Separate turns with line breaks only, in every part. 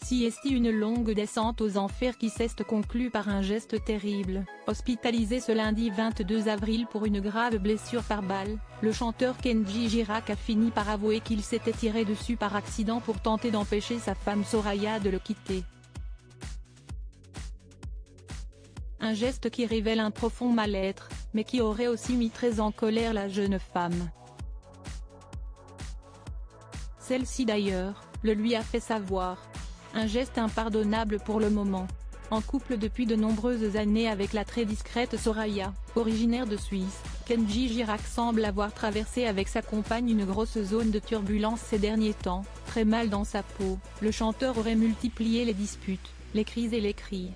Si est une longue descente aux enfers qui s'est conclue par un geste terrible. Hospitalisé ce lundi 22 avril pour une grave blessure par balle, le chanteur Kenji Girac a fini par avouer qu'il s'était tiré dessus par accident pour tenter d'empêcher sa femme Soraya de le quitter. Un geste qui révèle un profond mal-être, mais qui aurait aussi mis très en colère la jeune femme. Celle-ci d'ailleurs, le lui a fait savoir. Un geste impardonnable pour le moment. En couple depuis de nombreuses années avec la très discrète Soraya, originaire de Suisse, Kenji Girac semble avoir traversé avec sa compagne une grosse zone de turbulence ces derniers temps. Très mal dans sa peau, le chanteur aurait multiplié les disputes, les crises et les cris.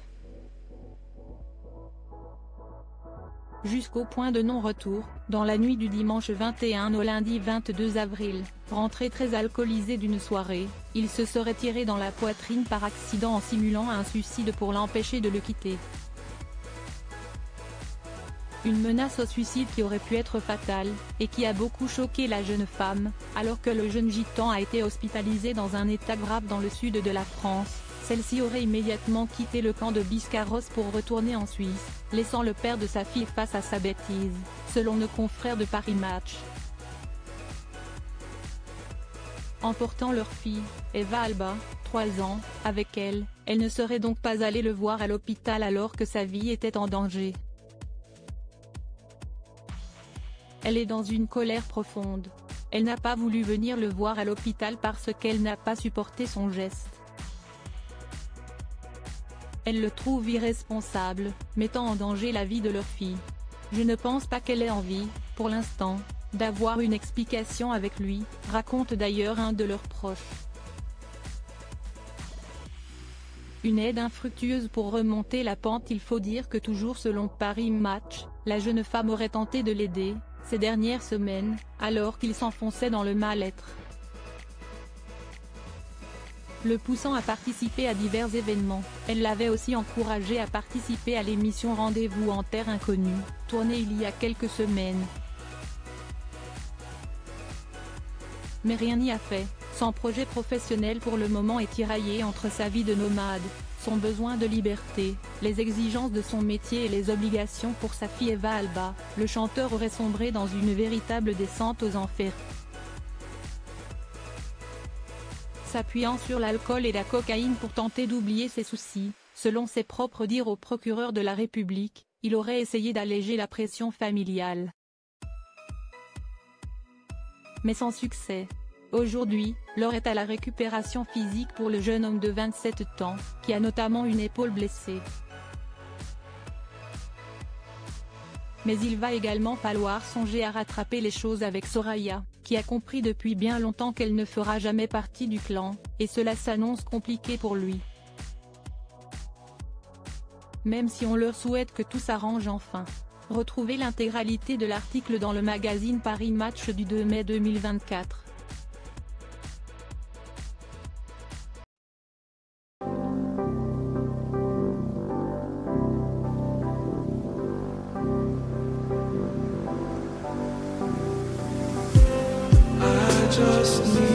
Jusqu'au point de non-retour, dans la nuit du dimanche 21 au lundi 22 avril, rentré très alcoolisé d'une soirée, il se serait tiré dans la poitrine par accident en simulant un suicide pour l'empêcher de le quitter. Une menace au suicide qui aurait pu être fatale, et qui a beaucoup choqué la jeune femme, alors que le jeune gitan a été hospitalisé dans un état grave dans le sud de la France. Celle-ci aurait immédiatement quitté le camp de Biscarrosse pour retourner en Suisse, laissant le père de sa fille face à sa bêtise, selon nos confrères de Paris Match. Emportant leur fille, Eva Alba, 3 ans, avec elle, elle ne serait donc pas allée le voir à l'hôpital alors que sa vie était en danger. Elle est dans une colère profonde. Elle n'a pas voulu venir le voir à l'hôpital parce qu'elle n'a pas supporté son geste. Elle le trouve irresponsable, mettant en danger la vie de leur fille. Je ne pense pas qu'elle ait envie, pour l'instant, d'avoir une explication avec lui, raconte d'ailleurs un de leurs proches. Une aide infructueuse pour remonter la pente. Il faut dire que toujours selon Paris Match, la jeune femme aurait tenté de l'aider, ces dernières semaines, alors qu'il s'enfonçait dans le mal-être, le poussant à participer à divers événements. Elle l'avait aussi encouragé à participer à l'émission Rendez-vous en Terre Inconnue, tournée il y a quelques semaines. Mais rien n'y a fait, son projet professionnel pour le moment est tiraillé entre sa vie de nomade, son besoin de liberté, les exigences de son métier et les obligations pour sa fille Eva Alba. Le chanteur aurait sombré dans une véritable descente aux enfers. S'appuyant sur l'alcool et la cocaïne pour tenter d'oublier ses soucis, selon ses propres dires au procureur de la République, il aurait essayé d'alléger la pression familiale. Mais sans succès. Aujourd'hui, l'heure est à la récupération physique pour le jeune homme de 27 ans, qui a notamment une épaule blessée. Mais il va également falloir songer à rattraper les choses avec Soraya, qui a compris depuis bien longtemps qu'elle ne fera jamais partie du clan, et cela s'annonce compliqué pour lui. Même si on leur souhaite que tout s'arrange enfin. Retrouvez l'intégralité de l'article dans le magazine Paris Match du 2 mai 2024.
Just need